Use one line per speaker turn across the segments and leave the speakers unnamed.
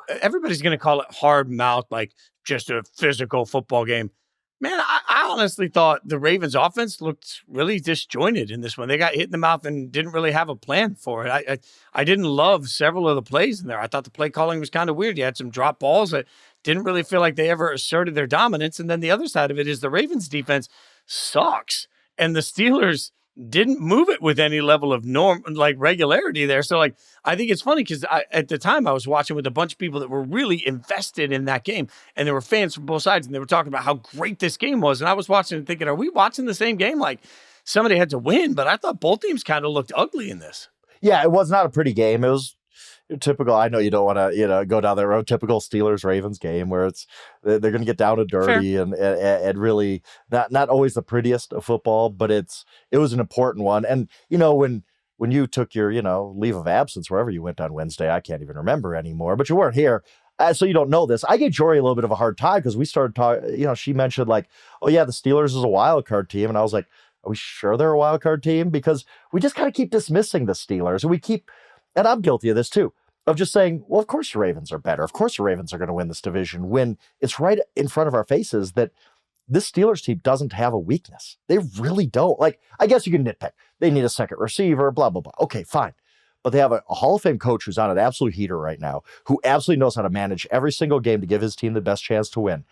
everybody's going to call it hard mouth, like just a physical football game. Man, I honestly thought the Ravens offense looked really disjointed in this one. They got hit in the mouth and didn't really have a plan for it. I didn't love several of the plays in there. I thought the play calling was kind of weird. You had some drop balls that didn't really feel like they ever asserted their dominance. And then the other side of it is the Ravens defense sucks. And the Steelers didn't move it with any level of regularity there. So I think it's funny because at the time I was watching with a bunch of people that were really invested in that game, and there were fans from both sides, and they were talking about how great this game was. And I was watching and thinking, are we watching the same game? Like, somebody had to win, but I thought both teams kind of looked ugly in this.
Yeah, it was not a pretty game. It was typical. I know you don't want to, go down that road. Typical Steelers-Ravens game where they're going to get down and dirty and really not always the prettiest of football, but it was an important one. And when you took your leave of absence wherever you went on Wednesday, I can't even remember anymore. But you weren't here, so you don't know this. I gave Jory a little bit of a hard time because we started talking. She mentioned oh yeah, the Steelers is a wild card team, and I was like, are we sure they're a wild card team? Because we just kind of keep dismissing the Steelers, and I'm guilty of this too, of just saying, well, of course the Ravens are better. Of course the Ravens are going to win this division, when it's right in front of our faces that this Steelers team doesn't have a weakness. They really don't. I guess you can nitpick. They need a second receiver, blah, blah, blah. Okay, fine. But they have a Hall of Fame coach who's on an absolute heater right now, who absolutely knows how to manage every single game to give his team the best chance to win.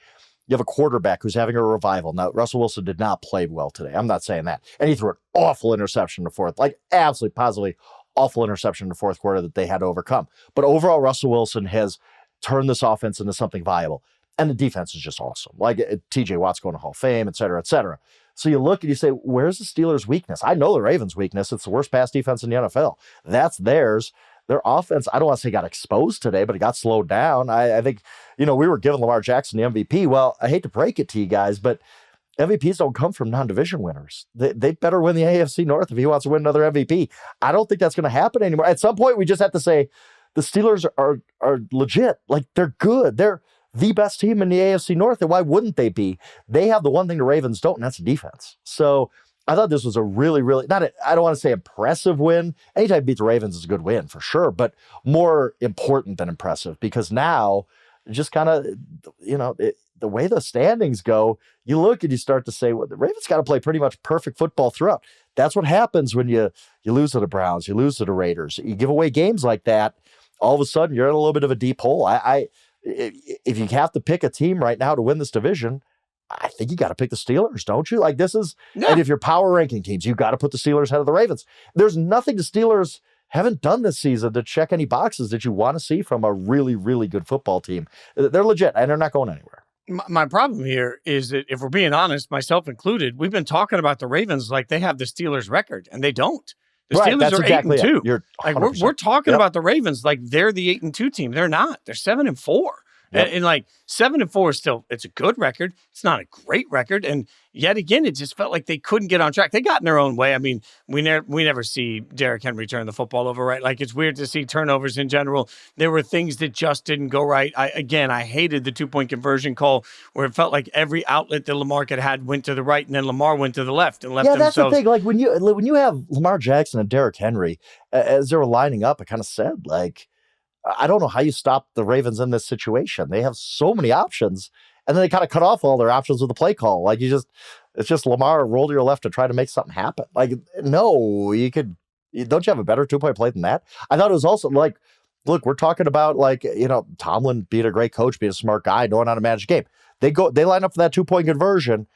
You have a quarterback who's having a revival. Now, Russell Wilson did not play well today. I'm not saying that. And he threw an awful interception in the fourth, absolutely, positively awful interception in the fourth quarter that they had to overcome. But overall, Russell Wilson has turned this offense into something viable. And the defense is just awesome. TJ Watt's going to Hall of Fame, et cetera, et cetera. So you look and you say, where's the Steelers' weakness? I know the Ravens' weakness. It's the worst pass defense in the NFL. That's theirs. Their offense, I don't want to say got exposed today, but it got slowed down. I think, we were giving Lamar Jackson the MVP. Well, I hate to break it to you guys, but MVPs don't come from non-division winners. They better win the AFC North if he wants to win another MVP. I don't think that's going to happen anymore. At some point, we just have to say the Steelers are legit. They're good. They're the best team in the AFC North, and why wouldn't they be? They have the one thing the Ravens don't, and that's defense. So I thought this was a really, really, I don't want to say impressive win. Anytime you beat the Ravens is a good win, for sure, but more important than impressive, because now just kind of, the way the standings go, you look and you start to say, well, the Ravens got to play pretty much perfect football throughout. That's what happens when you lose to the Browns, you lose to the Raiders. You give away games like that, all of a sudden you're in a little bit of a deep hole. If you have to pick a team right now to win this division, I think you got to pick the Steelers, don't you? And if you're power ranking teams, you got to put the Steelers ahead of the Ravens. There's nothing the Steelers haven't done this season to check any boxes that you want to see from a really, really good football team. They're legit, and they're not going anywhere.
My problem here is that, if we're being honest, myself included, we've been talking about the Ravens like they have the Steelers record, and they don't. The Steelers are exactly 8-2. We're talking about the Ravens like they're the 8-2 team. They're not. They're 7-4. Yep. And 7-4 is still, it's a good record. It's not a great record. And yet again, it just felt like they couldn't get on track. They got in their own way. I mean, we never see Derrick Henry turn the football over, right? It's weird to see turnovers in general. There were things that just didn't go right. I hated the 2-point conversion call where it felt like every outlet that Lamar had went to the right, and then Lamar went to the left and left themselves.
Yeah, that's the thing. When you have Lamar Jackson and Derrick Henry, as they were lining up, I kind of said, I don't know how you stop the Ravens in this situation. They have so many options, and then they kind of cut off all their options with the play call. It's just Lamar, roll to your left to try to make something happen. No, don't you have a better 2-point play than that? I thought it was also look, we're talking about Tomlin being a great coach, being a smart guy, knowing how to manage a game. They line up for that 2-point conversion.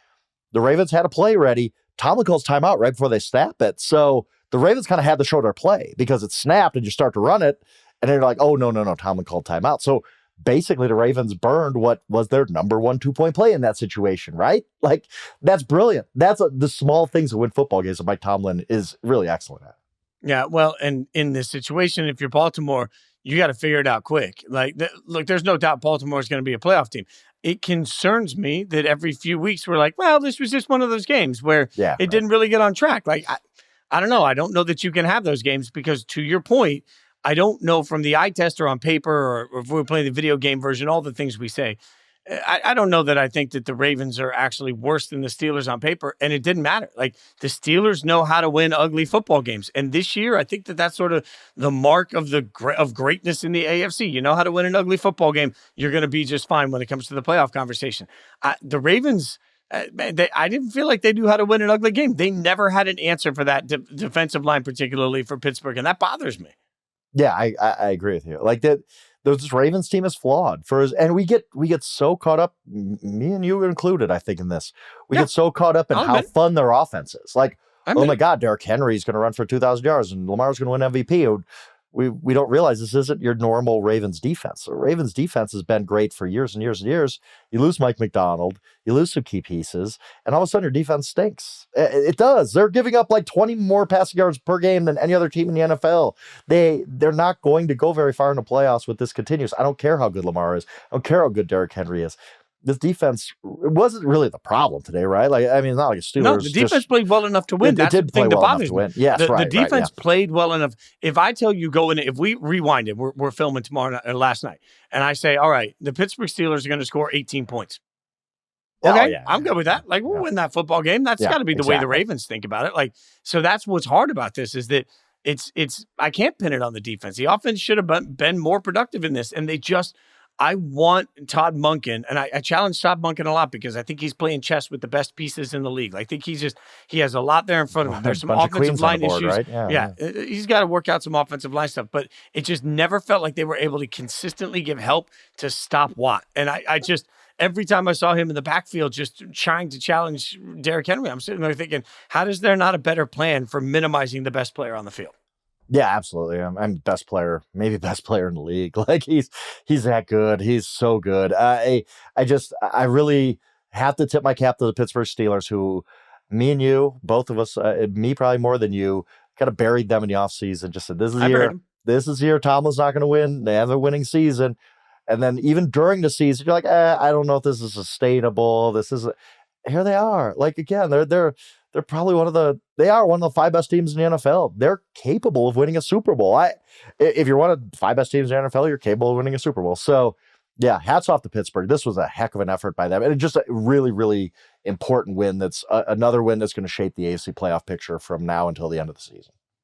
The Ravens had a play ready. Tomlin calls timeout right before they snap it. So the Ravens kind of had to show their play because it snapped and you start to run it. And they're like, oh, no, Tomlin called timeout. So basically the Ravens burned what was their number one 2-point play in that situation, right? That's brilliant. That's the small things that win football games that Mike Tomlin is really excellent at.
Yeah, well, and in this situation, if you're Baltimore, you got to figure it out quick. Look, there's no doubt Baltimore is going to be a playoff team. It concerns me that every few weeks we're like, well, this was just one of those games where it didn't really get on track. I don't know. I don't know that you can have those games because, to your point, I don't know from the eye test or on paper or if we're playing the video game version, all the things we say. I don't know that I think that the Ravens are actually worse than the Steelers on paper, and it didn't matter. Like, the Steelers know how to win ugly football games, and this year I think that that's sort of the mark of of greatness in the AFC. You know how to win an ugly football game, you're going to be just fine when it comes to the playoff conversation. The Ravens. I didn't feel like they knew how to win an ugly game. They never had an answer for that defensive line, particularly for Pittsburgh, and that bothers me.
Yeah, I agree with you. Like that, this Ravens team is flawed and we get so caught up, me and you included, I think, in this. We get so caught up in how fun their offense is. Like, oh my God, Derrick Henry's going to run for 2,000 yards and Lamar's going to win MVP. We don't realize this isn't your normal Ravens defense. The Ravens defense has been great for years and years and years. You lose Mike McDonald, you lose some key pieces, and all of a sudden your defense stinks. It does. They're giving up like 20 more passing yards per game than any other team in the NFL. They're not going to go very far in the playoffs with this continues. I don't care how good Lamar is. I don't care how good Derrick Henry is. This defense wasn't really the problem today, right? Like, I mean, it's not like a Steelers.
No, the defense played well enough to win. That's the thing that bothers me.
Yes,
the defense played well enough. If I tell you if we rewind it, we're filming tomorrow last night, and I say, all right, the Pittsburgh Steelers are going to score 18 points. Okay, I'm good with that. Like, we'll win that football game. That's got to be the way the Ravens think about it. Like, so that's what's hard about this is that it's I can't pin it on the defense. The offense should have been more productive in this, and they just. I want Todd Monken, and I challenge Todd Monken a lot because I think he's playing chess with the best pieces in the league. I think he has a lot there in front of him. There's some offensive line issues. Right? Yeah, he's got to work out some offensive line stuff, but it just never felt like they were able to consistently give help to stop Watt. And I just, every time I saw him in the backfield just trying to challenge Derrick Henry, I'm sitting there thinking, how is there not a better plan for minimizing the best player on the field?
Yeah, absolutely. I'm best player, maybe best player in the league. Like he's that good. He's so good. I really have to tip my cap to the Pittsburgh Steelers, who me and you, both of us, me probably more than you, kind of buried them in the offseason. Just said, this is the year Tomlin's not going to win. They have a winning season. And then even during the season, you're like, I don't know if this is sustainable. Here they are. Like, again, they're probably one of the 5 best teams in the NFL. They're capable of winning a Super Bowl. If you're one of the 5 best teams in the NFL, you're capable of winning a Super Bowl. So, yeah, hats off to Pittsburgh. This was a heck of an effort by them. And it's just a really, really important win. That's another win that's going to shape the AFC playoff picture from now until the end of the season.